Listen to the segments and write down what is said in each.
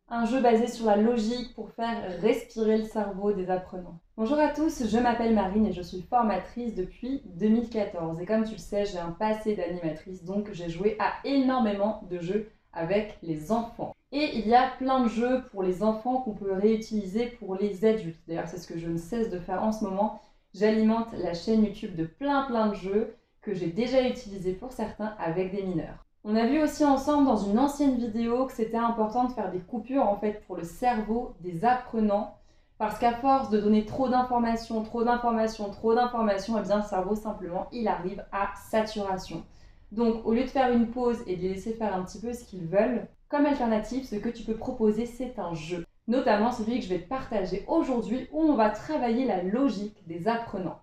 un jeu basé sur la logique pour faire respirer le cerveau des apprenants. Bonjour à tous, je m'appelle Marine et je suis formatrice depuis 2014. Et comme tu le sais, j'ai un passé d'animatrice, donc j'ai joué à énormément de jeux avec les enfants. Et il y a plein de jeux pour les enfants qu'on peut réutiliser pour les adultes. D'ailleurs, c'est ce que je ne cesse de faire en ce moment. J'alimente la chaîne YouTube de plein de jeux que j'ai déjà utilisés pour certains avec des mineurs. On a vu aussi ensemble dans une ancienne vidéo que c'était important de faire des coupures en fait pour le cerveau des apprenants parce qu'à force de donner trop d'informations, eh bien le cerveau simplement il arrive à saturation. Donc au lieu de faire une pause et de les laisser faire un petit peu ce qu'ils veulent, comme alternative, ce que tu peux proposer c'est un jeu. Notamment celui que je vais te partager aujourd'hui où on va travailler la logique des apprenants.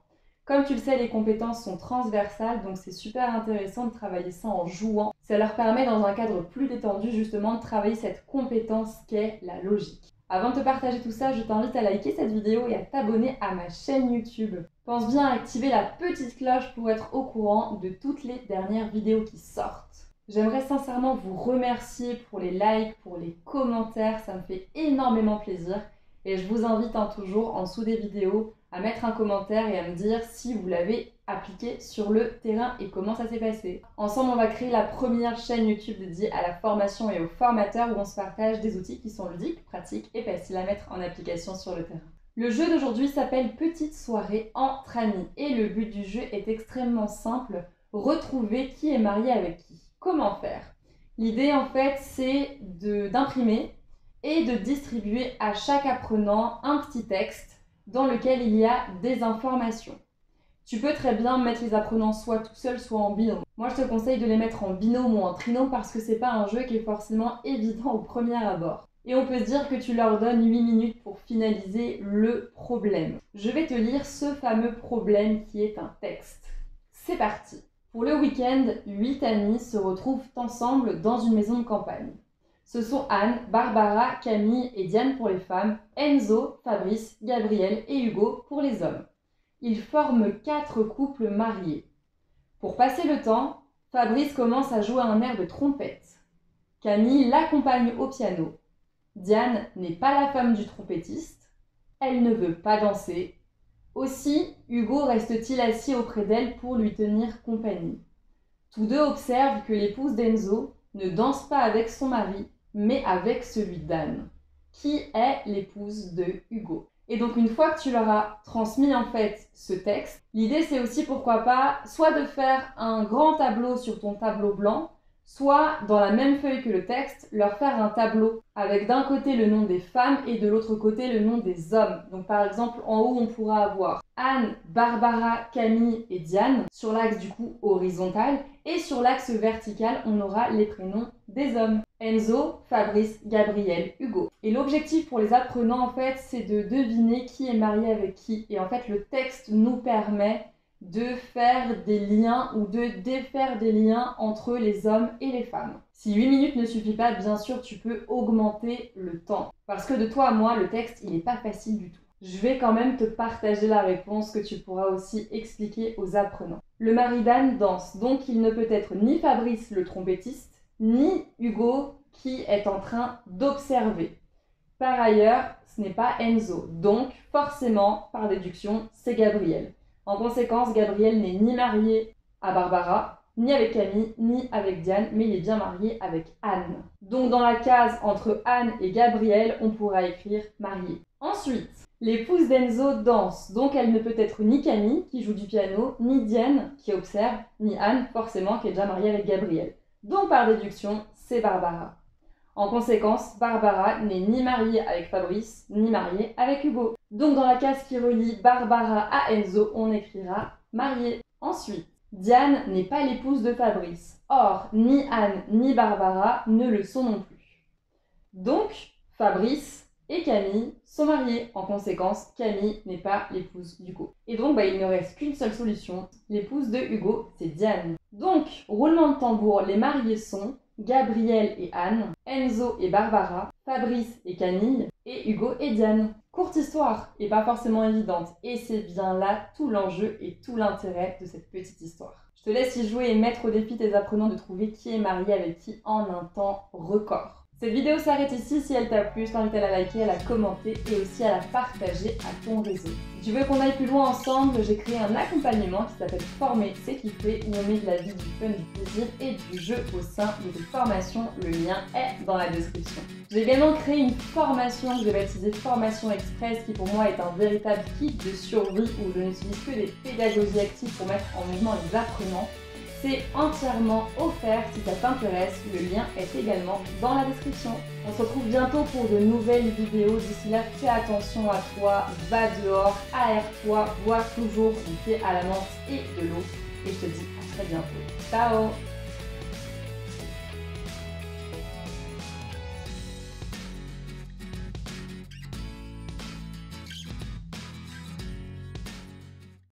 Comme tu le sais, les compétences sont transversales, donc c'est super intéressant de travailler ça en jouant. Ça leur permet dans un cadre plus détendu justement de travailler cette compétence qu'est la logique. Avant de te partager tout ça, je t'invite à liker cette vidéo et à t'abonner à ma chaîne YouTube. Pense bien à activer la petite cloche pour être au courant de toutes les dernières vidéos qui sortent. J'aimerais sincèrement vous remercier pour les likes, pour les commentaires, ça me fait énormément plaisir. Et je vous invite toujours en dessous des vidéos à mettre un commentaire et à me dire si vous l'avez appliqué sur le terrain et comment ça s'est passé. Ensemble, on va créer la première chaîne YouTube dédiée à la formation et aux formateurs où on se partage des outils qui sont ludiques, pratiques et faciles à mettre en application sur le terrain. Le jeu d'aujourd'hui s'appelle Petite soirée entre amis et le but du jeu est extrêmement simple, retrouver qui est marié avec qui. Comment faire? L'idée en fait c'est d'imprimer et de distribuer à chaque apprenant un petit texte dans lequel il y a des informations. Tu peux très bien mettre les apprenants soit tout seuls, soit en binôme. Moi, je te conseille de les mettre en binôme ou en trinôme parce que c'est pas un jeu qui est forcément évident au premier abord. Et on peut se dire que tu leur donnes 8 minutes pour finaliser le problème. Je vais te lire ce fameux problème qui est un texte. C'est parti. Pour le week-end, 8 amis se retrouvent ensemble dans une maison de campagne. Ce sont Anne, Barbara, Camille et Diane pour les femmes, Enzo, Fabrice, Gabriel et Hugo pour les hommes. Ils forment 4 couples mariés. Pour passer le temps, Fabrice commence à jouer un air de trompette. Camille l'accompagne au piano. Diane n'est pas la femme du trompettiste. Elle ne veut pas danser. Aussi, Hugo reste-t-il assis auprès d'elle pour lui tenir compagnie. Tous deux observent que l'épouse d'Enzo ne danse pas avec son mari, mais avec celui d'Anne, qui est l'épouse de Hugo. Et donc une fois que tu leur as transmis en fait ce texte, l'idée c'est aussi pourquoi pas soit de faire un grand tableau sur ton tableau blanc, soit dans la même feuille que le texte, leur faire un tableau avec d'un côté le nom des femmes et de l'autre côté le nom des hommes. Donc par exemple en haut on pourra avoir Anne, Barbara, Camille et Diane sur l'axe du coup horizontal et sur l'axe vertical on aura les prénoms des hommes. Enzo, Fabrice, Gabriel, Hugo. Et l'objectif pour les apprenants en fait c'est de deviner qui est marié avec qui. Et en fait le texte nous permet de faire des liens ou de défaire des liens entre les hommes et les femmes. Si 8 minutes ne suffit pas, bien sûr, tu peux augmenter le temps. Parce que de toi à moi, le texte, il n'est pas facile du tout. Je vais quand même te partager la réponse que tu pourras aussi expliquer aux apprenants. Le mari d'Anne danse, donc il ne peut être ni Fabrice le trompettiste, ni Hugo qui est en train d'observer. Par ailleurs, ce n'est pas Enzo, donc forcément, par déduction, c'est Gabriel. En conséquence, Gabriel n'est ni marié à Barbara, ni avec Camille, ni avec Diane, mais il est bien marié avec Anne. Donc dans la case entre Anne et Gabriel, on pourra écrire marié. Ensuite, l'épouse d'Enzo danse, donc elle ne peut être ni Camille, qui joue du piano, ni Diane, qui observe, ni Anne, forcément, qui est déjà mariée avec Gabriel. Donc par déduction, c'est Barbara. En conséquence, Barbara n'est ni mariée avec Fabrice, ni mariée avec Hugo. Donc dans la case qui relie Barbara à Enzo, on écrira mariée. Ensuite, Diane n'est pas l'épouse de Fabrice. Or, ni Anne ni Barbara ne le sont non plus. Donc, Fabrice et Camille sont mariés. En conséquence, Camille n'est pas l'épouse d'Hugo. Et donc, il ne reste qu'une seule solution. L'épouse de Hugo, c'est Diane. Donc, roulement de tambour, les mariés sont Gabriel et Anne, Enzo et Barbara, Fabrice et Camille, et Hugo et Diane. Courte histoire, et pas forcément évidente, et c'est bien là tout l'enjeu et tout l'intérêt de cette petite histoire. Je te laisse y jouer et mettre au défi tes apprenants de trouver qui est marié avec qui en un temps record. Cette vidéo s'arrête ici. Si elle t'a plu, je t'invite à la liker, à la commenter et aussi à la partager à ton réseau. Si tu veux qu'on aille plus loin ensemble, j'ai créé un accompagnement qui s'appelle Former, c'est kiffer, où on met de la vie, du fun, du plaisir et du jeu au sein de tes formations. Le lien est dans la description. J'ai également créé une formation que j'ai baptisée Formation Express qui pour moi est un véritable kit de survie où je n'utilise que des pédagogies actives pour mettre en mouvement les apprenants. C'est entièrement offert si ça t'intéresse, le lien est également dans la description. On se retrouve bientôt pour de nouvelles vidéos, d'ici là fais attention à toi, va dehors, aère-toi, bois toujours du pied à la menthe et de l'eau. Et je te dis à très bientôt. Ciao!